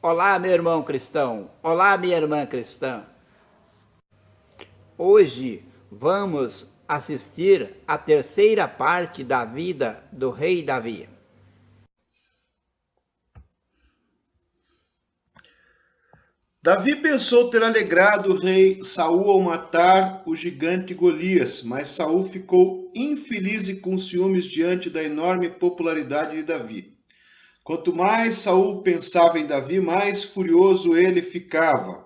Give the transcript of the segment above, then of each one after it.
Olá, meu irmão cristão. Olá, minha irmã cristã. Hoje vamos assistir à terceira parte da vida do rei Davi. Davi pensou ter alegrado o rei Saul ao matar o gigante Golias, mas Saul ficou infeliz e com ciúmes diante da enorme popularidade de Davi. Quanto mais Saul pensava em Davi, mais furioso ele ficava.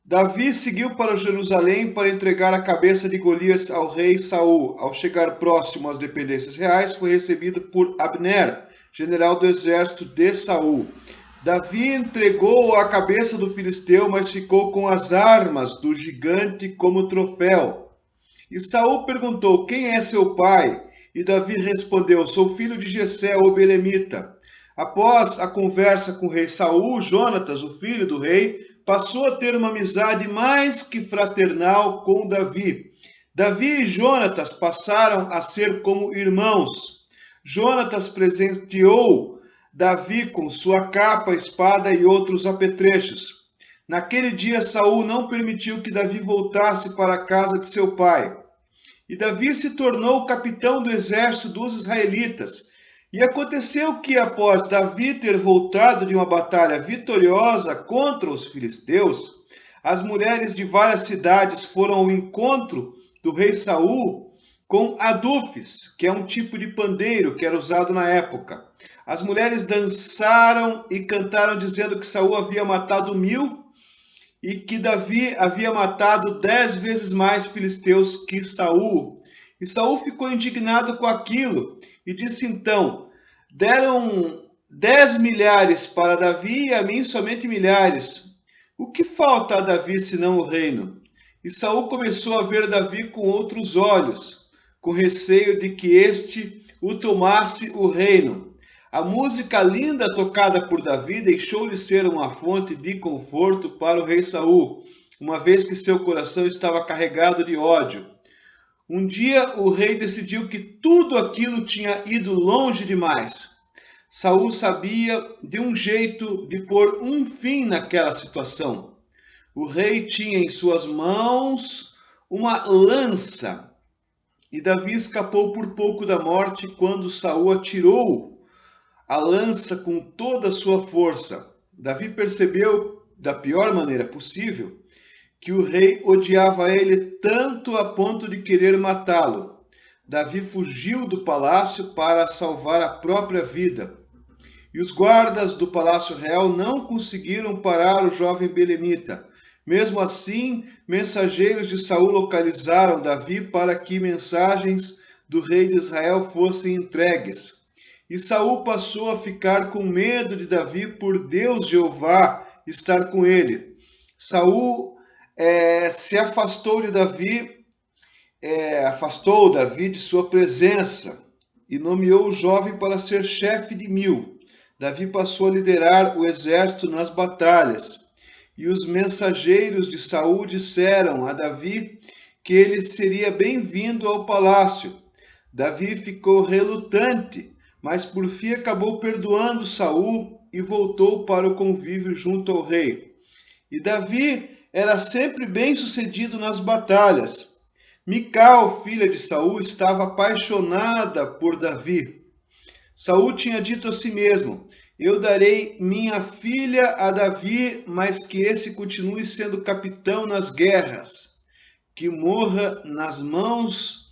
Davi seguiu para Jerusalém para entregar a cabeça de Golias ao rei Saul. Ao chegar próximo às dependências reais, foi recebido por Abner, general do exército de Saul. Davi entregou a cabeça do filisteu, mas ficou com as armas do gigante como troféu. E Saul perguntou: Quem é seu pai? E Davi respondeu: Sou filho de Jessé, o belemita. Após a conversa com o rei Saul, Jonatas, o filho do rei, passou a ter uma amizade mais que fraternal com Davi. Davi e Jonatas passaram a ser como irmãos. Jonatas presenteou Davi com sua capa, espada e outros apetrechos. Naquele dia, Saul não permitiu que Davi voltasse para a casa de seu pai. E Davi se tornou capitão do exército dos israelitas. E aconteceu que, após Davi ter voltado de uma batalha vitoriosa contra os filisteus, as mulheres de várias cidades foram ao encontro do rei Saul com adufes, que é um tipo de pandeiro que era usado na época. As mulheres dançaram e cantaram dizendo que Saul havia matado 1000 e que Davi havia matado 10 vezes mais filisteus que Saul. E Saul ficou indignado com aquilo e disse então: Deram 10 milhares para Davi e a mim somente milhares. O que falta a Davi senão o reino? E Saul começou a ver Davi com outros olhos, com receio de que este o tomasse o reino. A música linda tocada por Davi deixou-lhe ser uma fonte de conforto para o rei Saul, uma vez que seu coração estava carregado de ódio. Um dia o rei decidiu que tudo aquilo tinha ido longe demais. Saul sabia de um jeito de pôr um fim naquela situação. O rei tinha em suas mãos uma lança e Davi escapou por pouco da morte quando Saul atirou a lança com toda a sua força. Davi percebeu, da pior maneira possível, que o rei odiava ele tanto a ponto de querer matá-lo. Davi fugiu do palácio para salvar a própria vida. E os guardas do palácio real não conseguiram parar o jovem belemita. Mesmo assim, mensageiros de Saul localizaram Davi para que mensagens do rei de Israel fossem entregues. E Saul passou a ficar com medo de Davi por Deus Jeová estar com ele. Saul se afastou de Davi, afastou Davi de sua presença e nomeou o jovem para ser chefe de 1000. Davi passou a liderar o exército nas batalhas. E os mensageiros de Saul disseram a Davi que ele seria bem-vindo ao palácio. Davi ficou relutante, mas por fim acabou perdoando Saul e voltou para o convívio junto ao rei. E Davi era sempre bem-sucedido nas batalhas. Mical, filha de Saul, estava apaixonada por Davi. Saul tinha dito a si mesmo: Eu darei minha filha a Davi, mas que esse continue sendo capitão nas guerras, que morra nas mãos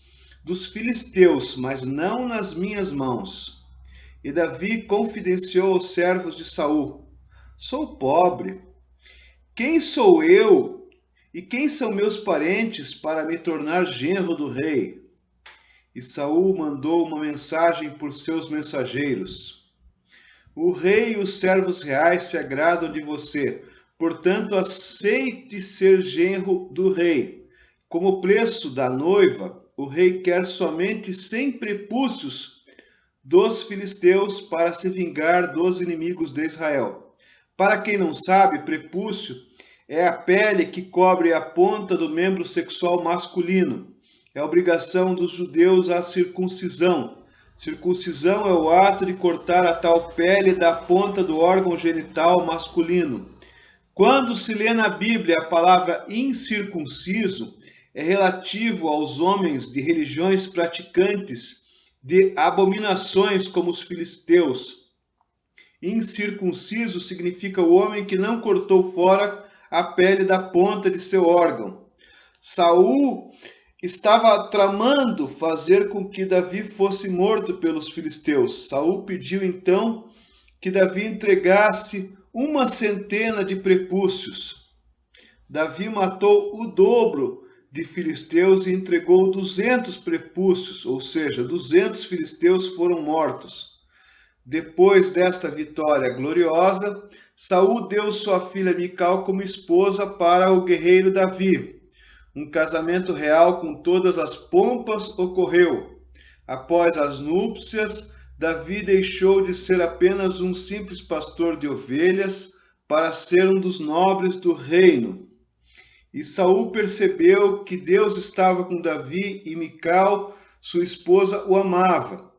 dos filisteus, mas não nas minhas mãos. E Davi confidenciou aos servos de Saul: Sou pobre. Quem sou eu e quem são meus parentes para me tornar genro do rei? E Saul mandou uma mensagem por seus mensageiros: O rei e os servos reais se agradam de você, portanto aceite ser genro do rei. Como preço da noiva, o rei quer somente 100 prepúcios dos filisteus para se vingar dos inimigos de Israel. Para quem não sabe, prepúcio é a pele que cobre a ponta do membro sexual masculino. É obrigação dos judeus a circuncisão. Circuncisão é o ato de cortar a tal pele da ponta do órgão genital masculino. Quando se lê na Bíblia a palavra incircunciso, é relativo aos homens de religiões praticantes de abominações como os filisteus. Incircunciso significa o homem que não cortou fora a pele da ponta de seu órgão. Saul estava tramando fazer com que Davi fosse morto pelos filisteus. Saul pediu então que Davi entregasse 100 de prepúcios. Davi matou o dobro de filisteus e entregou 200 prepúcios, ou seja, 200 filisteus foram mortos. Depois desta vitória gloriosa, Saul deu sua filha Mical como esposa para o guerreiro Davi. Um casamento real com todas as pompas ocorreu. Após as núpcias, Davi deixou de ser apenas um simples pastor de ovelhas para ser um dos nobres do reino. E Saul percebeu que Deus estava com Davi e Mical, sua esposa, o amava.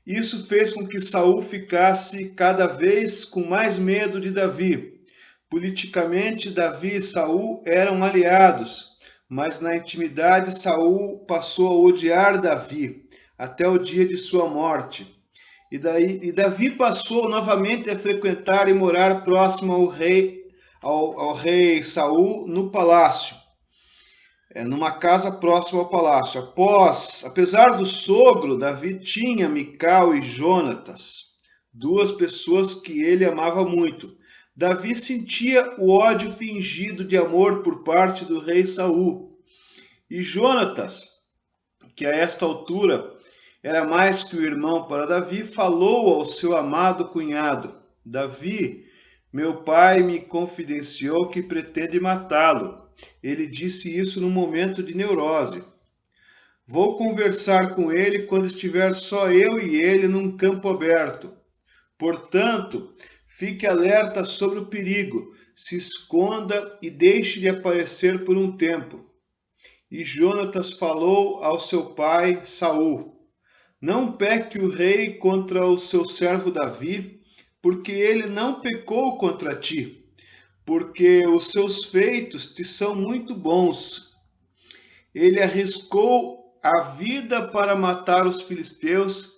Isso fez com que Saul ficasse cada vez com mais medo de Davi. Politicamente, Davi e Saul eram aliados, mas na intimidade Saul passou a odiar Davi até o dia de sua morte. E Davi passou novamente a frequentar e morar próximo ao rei Saul no palácio, numa casa próxima ao palácio. Apesar do sogro, Davi tinha Mical e Jonatas, duas pessoas que ele amava muito. Davi sentia o ódio fingido de amor por parte do rei Saul. E Jonatas, que a esta altura era mais que o irmão para Davi, falou ao seu amado cunhado: Davi, meu pai me confidenciou que pretende matá-lo. Ele disse isso num momento de neurose. Vou conversar com ele quando estiver só eu e ele num campo aberto. Portanto, fique alerta sobre o perigo, se esconda e deixe de aparecer por um tempo. E Jonatas falou ao seu pai Saul: Não peque o rei contra o seu servo Davi, porque ele não pecou contra ti, porque os seus feitos te são muito bons. Ele arriscou a vida para matar os filisteus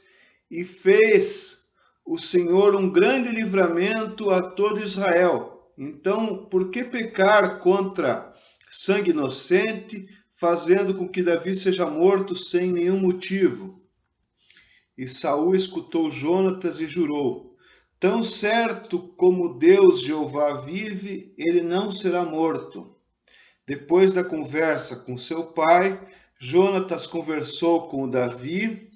e fez o Senhor um grande livramento a todo Israel. Então, por que pecar contra sangue inocente, fazendo com que Davi seja morto sem nenhum motivo? E Saul escutou Jonatas e jurou: Tão certo como Deus Jeová vive, ele não será morto. Depois da conversa com seu pai, Jonatas conversou com Davi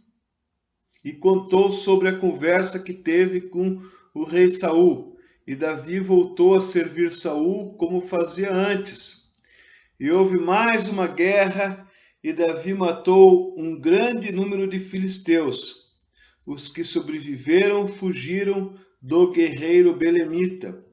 e contou sobre a conversa que teve com o rei Saul. E Davi voltou a servir Saul como fazia antes. E houve mais uma guerra, e Davi matou um grande número de filisteus. Os que sobreviveram fugiram do guerreiro belemita.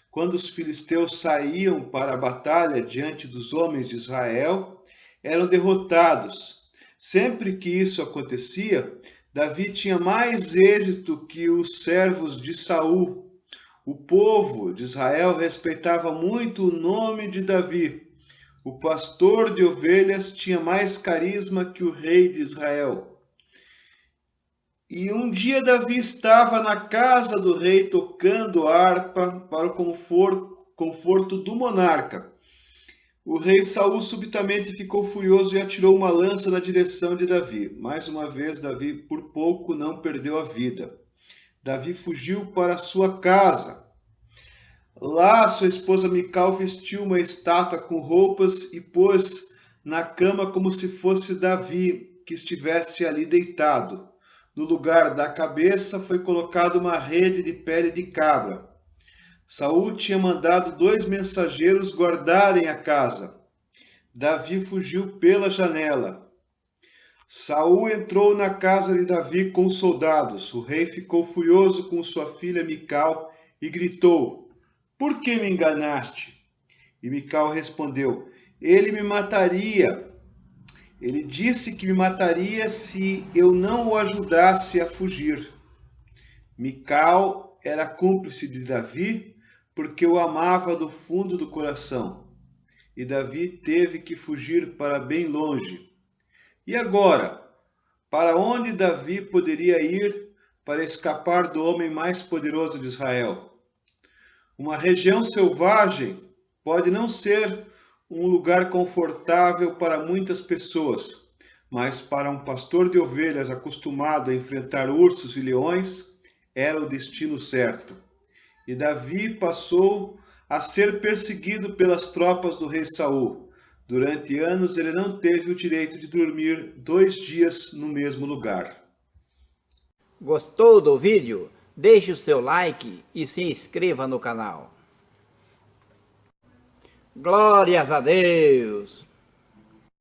Quando os filisteus saíam para a batalha diante dos homens de Israel, eram derrotados. Sempre que isso acontecia, Davi tinha mais êxito que os servos de Saul. O povo de Israel respeitava muito o nome de Davi. O pastor de ovelhas tinha mais carisma que o rei de Israel. E um dia Davi estava na casa do rei tocando harpa para o conforto do monarca. O rei Saul subitamente ficou furioso e atirou uma lança na direção de Davi. Mais uma vez, Davi por pouco não perdeu a vida. Davi fugiu para sua casa. Lá, sua esposa Mical vestiu uma estátua com roupas e pôs na cama como se fosse Davi, que estivesse ali deitado. No lugar da cabeça foi colocada uma rede de pele de cabra. Saul tinha mandado 2 mensageiros guardarem a casa. Davi fugiu pela janela. Saul entrou na casa de Davi com os soldados. O rei ficou furioso com sua filha Mical e gritou: Por que me enganaste? E Mical respondeu: Ele me mataria. Ele disse que me mataria se eu não o ajudasse a fugir. Mical era cúmplice de Davi porque o amava do fundo do coração. E Davi teve que fugir para bem longe. E agora, para onde Davi poderia ir para escapar do homem mais poderoso de Israel? Uma região selvagem pode não ser um lugar confortável para muitas pessoas, mas para um pastor de ovelhas acostumado a enfrentar ursos e leões, era o destino certo. E Davi passou a ser perseguido pelas tropas do rei Saul. Durante anos ele não teve o direito de dormir 2 dias no mesmo lugar. Gostou do vídeo? Deixe o seu like e se inscreva no canal. Glórias a Deus!